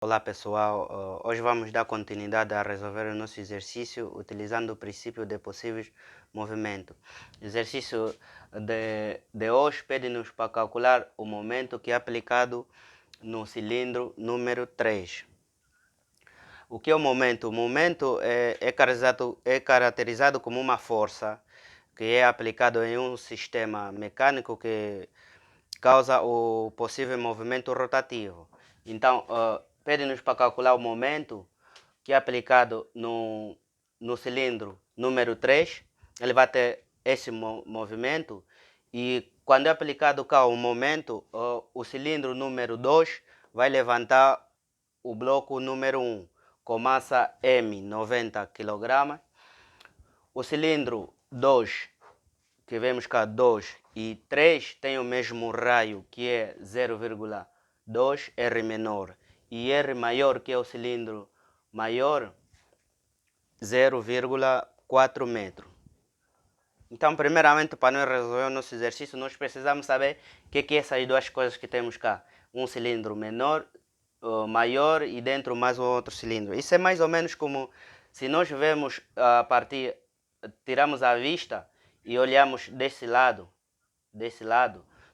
Olá pessoal, hoje vamos dar continuidade a resolver o nosso exercício utilizando o princípio de possíveis movimentos. O exercício de hoje pede-nos para calcular o momento que é aplicado no cilindro número 3. O que é o momento? O momento é caracterizado como uma força que é aplicado em um sistema mecânico que causa o possível movimento rotativo. Então, pede-nos para calcular o momento que é aplicado no cilindro número 3. Ele vai ter esse movimento e quando é aplicado cá o momento, o cilindro número 2 vai levantar o bloco número 1 com massa M, 90 kg. O cilindro 2, que vemos cá 2 e 3 tem o mesmo raio, que é 0,2 R menor, e R maior, que é o cilindro maior, 0,4 metro. Então, primeiramente, para nós resolver o nosso exercício, nós precisamos saber o que é essas duas coisas que temos cá. Um cilindro menor, maior, e dentro mais um outro cilindro. Isso é mais ou menos como se nós vemos a partir, tiramos a vista e olhamos desse lado,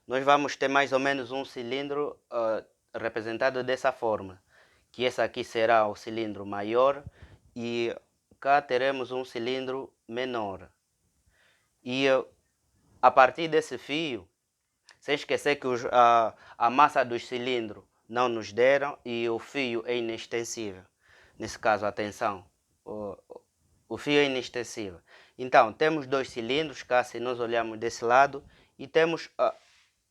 nós vamos ter mais ou menos um cilindro representado dessa forma, que esse aqui será o cilindro maior e cá teremos um cilindro menor. E a partir desse fio, sem esquecer que a massa dos cilindros não nos deram e o fio é inextensível. Nesse caso, atenção, o fio é inextensível. Então, temos dois cilindros, cá se nós olharmos desse lado, e temos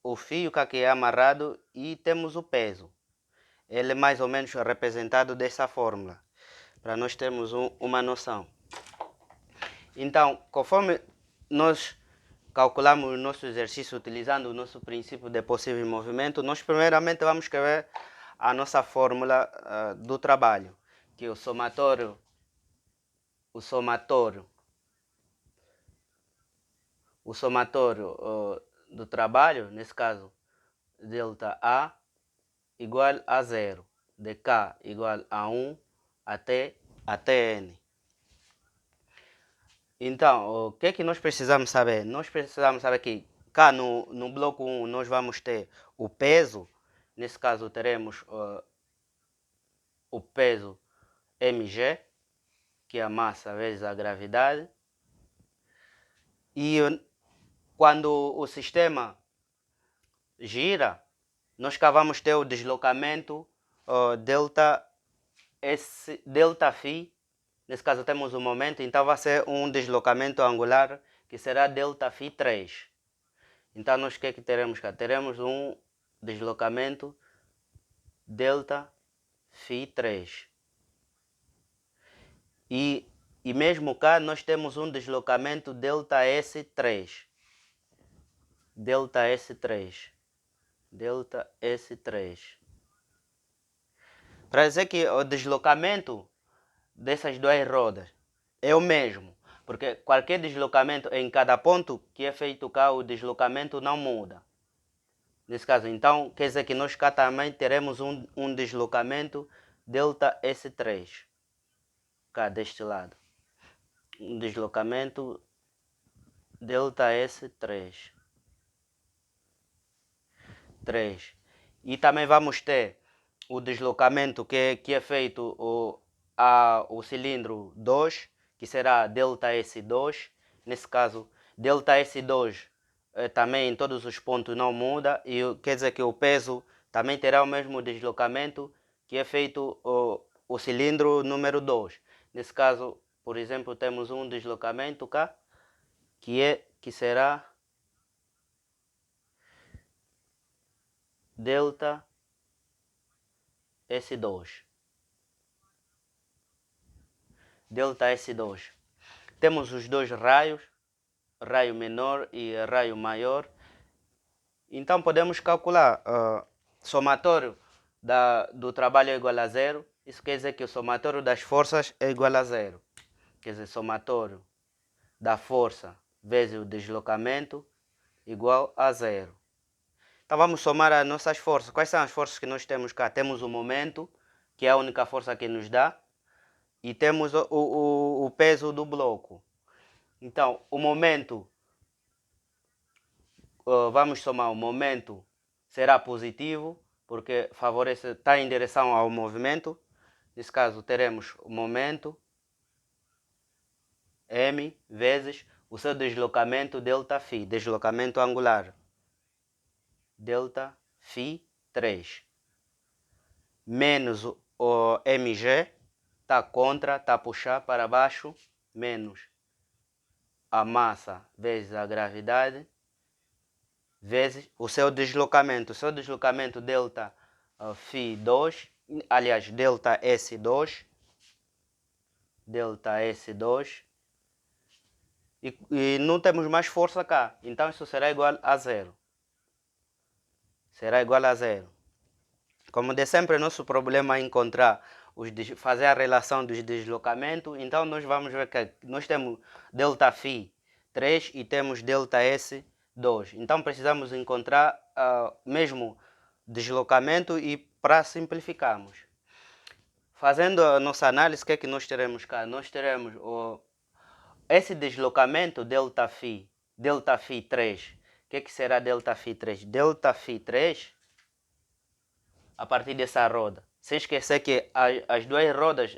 o fio cá que é amarrado e temos o peso. Ele é mais ou menos representado dessa fórmula, para nós termos uma noção. Então, conforme nós calculamos o nosso exercício utilizando o nosso princípio de possível movimento, nós primeiramente vamos escrever a nossa fórmula do trabalho, que é o somatório do trabalho, nesse caso, delta A igual a 0, dk igual a 1 até N. Então, o que é que nós precisamos saber? Nós precisamos saber que cá no bloco 1 nós vamos ter o peso, nesse caso teremos o peso mg, que é a massa vezes a gravidade, e quando o sistema gira, nós cá vamos ter o deslocamento delta φ. Nesse caso temos o momento, então vai ser um deslocamento angular que será delta φ3. Então nós o que é que teremos cá? Teremos um deslocamento delta φ3. E mesmo cá nós temos um deslocamento delta S3. Delta S3. Para dizer que o deslocamento dessas duas rodas é o mesmo, porque qualquer deslocamento em cada ponto que é feito cá, o deslocamento não muda. Nesse caso, então, quer dizer que nós cá também teremos um deslocamento delta S3, cá deste lado. Um deslocamento delta S3. E também vamos ter o deslocamento que é feito o cilindro 2, que será delta S2. Nesse caso, delta S2 também em todos os pontos não muda, e quer dizer que o peso também terá o mesmo deslocamento que é feito o cilindro número 2. Nesse caso, por exemplo, temos um deslocamento cá, que será delta S2. Delta S2. Temos os dois raios, raio menor e raio maior. Então podemos calcular somatório do trabalho é igual a 0. Isso quer dizer que o somatório das forças é igual a 0. Quer dizer, somatório da força vezes o deslocamento igual a 0. Então vamos somar as nossas forças. Quais são as forças que nós temos cá? Temos o momento, que é a única força que nos dá, e temos o peso do bloco. Então, o momento, vamos somar, o momento será positivo, porque favorece, está em direção ao movimento. Nesse caso, teremos o momento, M, vezes o seu deslocamento, ΔΦ, deslocamento angular, ΔΦ3, menos o mg, está contra, está a puxar para baixo, menos a massa vezes a gravidade, vezes o seu deslocamento. O seu deslocamento ΔΦ2, aliás, ΔS2, ΔS2, e não temos mais força cá, então isso será igual a zero. Será igual a zero. Como de sempre, nosso problema é encontrar, fazer a relação dos deslocamentos. Então nós vamos ver que nós temos ΔΦ3 e temos ΔS2. Então precisamos encontrar mesmo deslocamento, e para simplificarmos, fazendo a nossa análise, o que é que nós teremos cá? Nós teremos esse deslocamento ΔΦ3. O que é que será ΔΦ3? ΔΦ3, a partir dessa roda, sem esquecer que as duas rodas,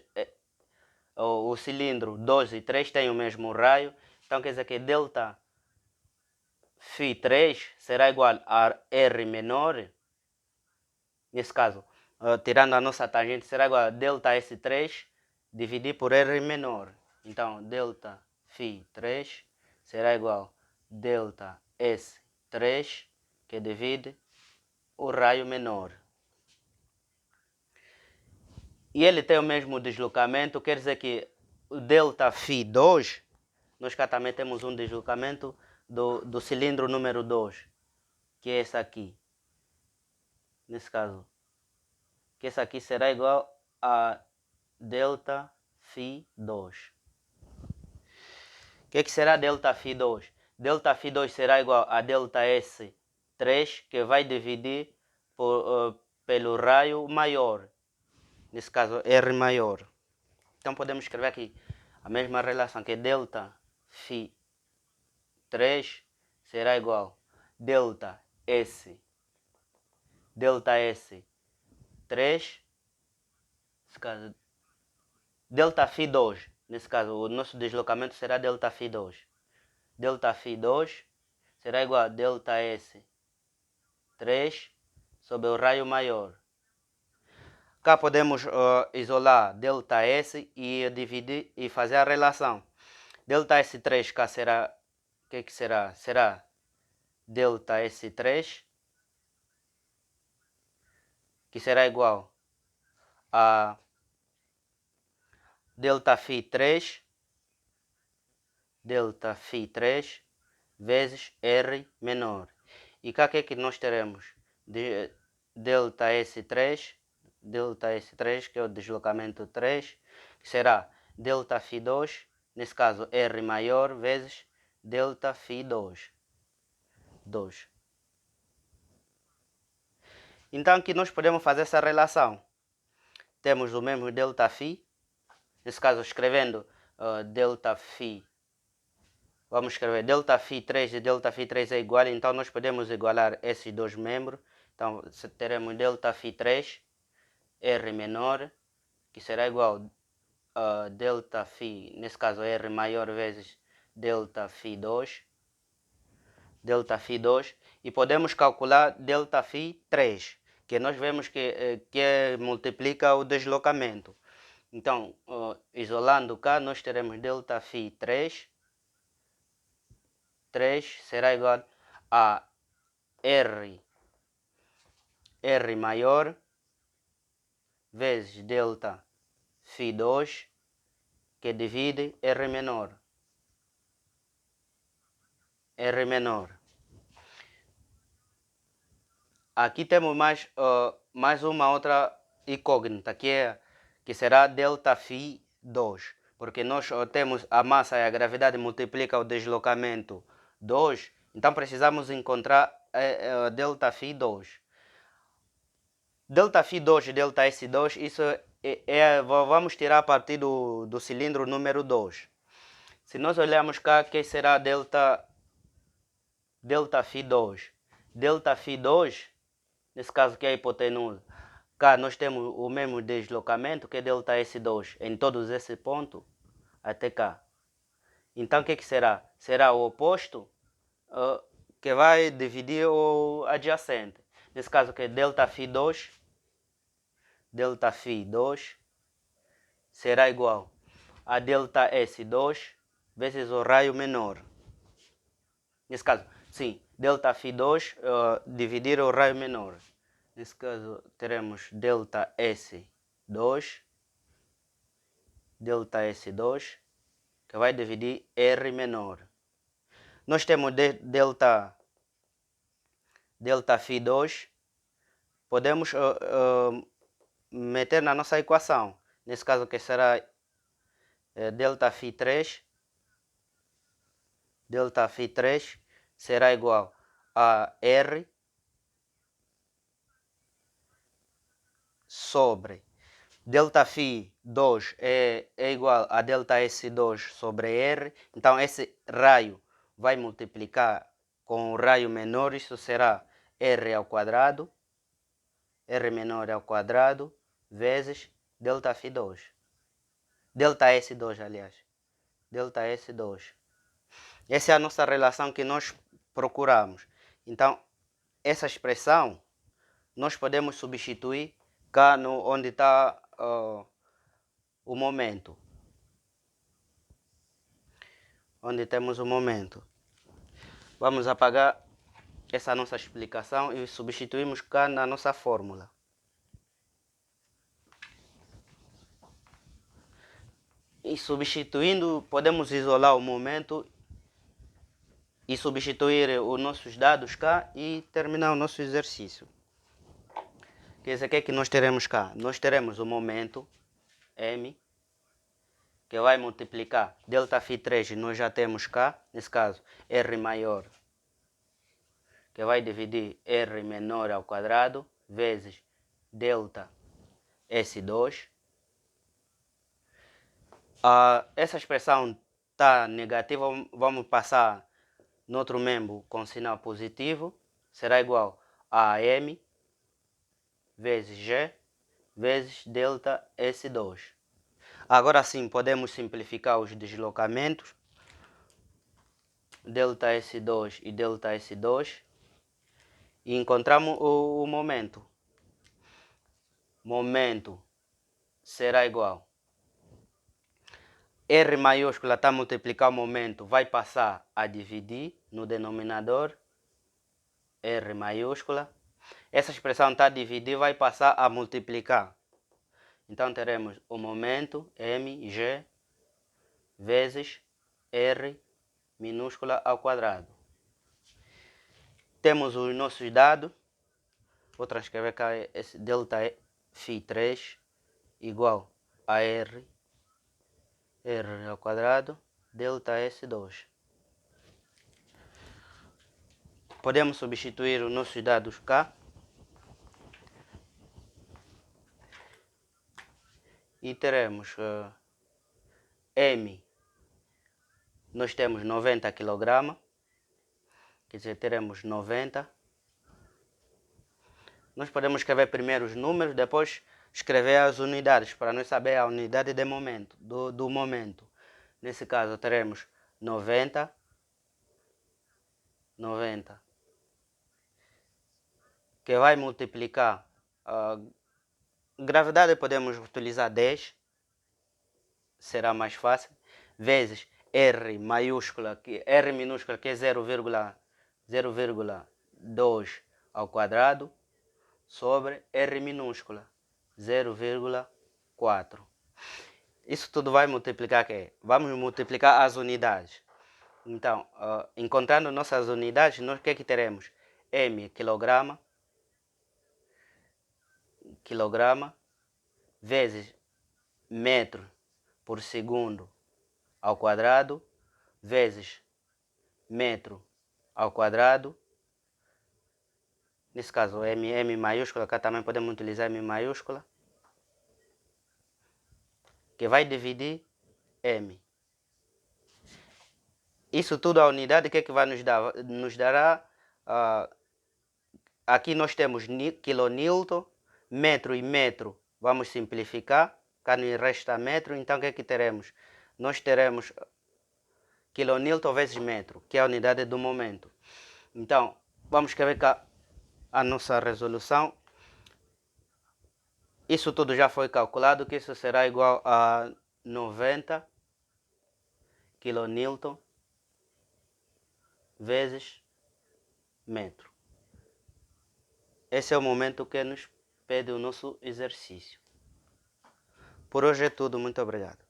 o cilindro 2 e 3 têm o mesmo raio, então quer dizer que ΔΦ3 será igual a R menor, nesse caso, tirando a nossa tangente, será igual a ΔS3 dividir por R menor. Então, ΔΦ3 será igual a ΔS3, que divide o raio menor. E ele tem o mesmo deslocamento, quer dizer que o ΔΦ2, nós cá também temos um deslocamento do cilindro número 2, que é esse aqui. Nesse caso, que esse aqui será igual a ΔΦ2. O que será ΔΦ2? ΔΦ2 será igual a ΔS3, que vai dividir pelo raio maior. Nesse caso, R maior. Então podemos escrever aqui a mesma relação, que ΔΦ3 será igual a ΔS3, nesse caso, ΔΦ2. Nesse caso, o nosso deslocamento será ΔΦ2. ΔΦ2 será igual a ΔS3 sobre o raio maior. Cá podemos isolar ΔS e dividir e fazer a relação. ΔS3 cá será, o que será? Será ΔS3, que será igual a ΔΦ3 vezes R menor. E cá o que nós teremos? ΔS3, que é o deslocamento 3, que será ΔΦ2, nesse caso R maior, vezes ΔΦ2. Então aqui nós podemos fazer essa relação. Temos o mesmo ΔΦ, nesse caso escrevendo ΔΦ, vamos escrever ΔΦ3 e ΔΦ3 é igual, então nós podemos igualar esses dois membros. Então teremos ΔΦ3, R menor, que será igual a ΔΦ, nesse caso R maior, vezes ΔΦ2, e podemos calcular ΔΦ3, que nós vemos que multiplica o deslocamento. Então, isolando cá, nós teremos ΔΦ3, será igual a R maior, vezes ΔΦ2, que divide R menor. Aqui temos mais uma outra incógnita, que será ΔΦ2, porque nós temos a massa e a gravidade multiplica o deslocamento 2, então precisamos encontrar ΔΦ2. ΔΦ2 e ΔS2, isso vamos tirar a partir do cilindro número 2. Se nós olharmos cá, que será delta φ2. Delta φ2, nesse caso que é a hipotenusa, cá nós temos o mesmo deslocamento que é delta S2 em todos esses pontos até cá. Então o que será? Será o oposto que vai dividir o adjacente. Nesse caso que é delta φ2 será igual a delta S2 vezes o raio menor. Nesse caso, sim, delta φ2 dividir o raio menor. Nesse caso, teremos delta S2 que vai dividir R menor. Nós temos delta φ2, podemos meter na nossa equação. Nesse caso, que será delta φ3 será igual a R sobre delta φ2 é igual a delta S2 sobre R. Então esse raio vai multiplicar com o raio menor, isso será R ao quadrado, R menor ao quadrado, vezes delta φ2. Delta S2, aliás. Delta S2. Essa é a nossa relação que nós procuramos. Então, essa expressão nós podemos substituir cá onde está o momento. Onde temos o momento. Vamos apagar essa nossa explicação e substituímos cá na nossa fórmula. E substituindo, podemos isolar o momento e substituir os nossos dados cá e terminar o nosso exercício. Quer dizer, o que é que nós teremos cá? Nós teremos o momento M, que vai multiplicar delta φ3, nós já temos cá, nesse caso, R maior, que vai dividir R menor ao quadrado, vezes delta S2. Essa expressão está negativa, vamos passar no outro membro com sinal positivo, será igual a M vezes G vezes delta S2. Agora sim, podemos simplificar os deslocamentos, delta S2 e delta S2, e encontramos o momento. Momento será igual R maiúscula está a multiplicar o momento, vai passar a dividir no denominador, R maiúscula. Essa expressão está a dividir, vai passar a multiplicar. Então teremos o momento mg vezes R minúscula ao quadrado. Temos os nossos dados. Vou transcrever cá esse delta φ3 igual a R ao quadrado delta S2. Podemos substituir os nossos dados cá. E teremos M, nós temos 90 kg, quer dizer, teremos 90. Nós podemos escrever primeiro os números, depois escrever as unidades, para nós saber a unidade de momento, do momento. Nesse caso, teremos 90, que vai multiplicar gravidade, podemos utilizar 10, será mais fácil, vezes R maiúscula, R minúscula, que é 0,2 ao quadrado, sobre R minúscula, 0,4. Isso tudo vai multiplicar o quê? Vamos multiplicar as unidades. Então, encontrando nossas unidades, nós o que é que teremos? M, quilograma, vezes metro por segundo ao quadrado, vezes metro ao quadrado. Nesse caso, M maiúscula, cá também podemos utilizar M maiúscula. que vai dividir M. Isso tudo a unidade que vai nos dar? Nos dará, aqui nós temos kilonewton, metro e metro, vamos simplificar, cá nos resta metro, então o que teremos? Nós teremos kilonewton vezes metro, que é a unidade do momento. Então, vamos escrever cá a nossa resolução. Isso tudo já foi calculado, que isso será igual a 90 kilonewton vezes metro. Esse é o momento que nos pede o nosso exercício. Por hoje é tudo, muito obrigado.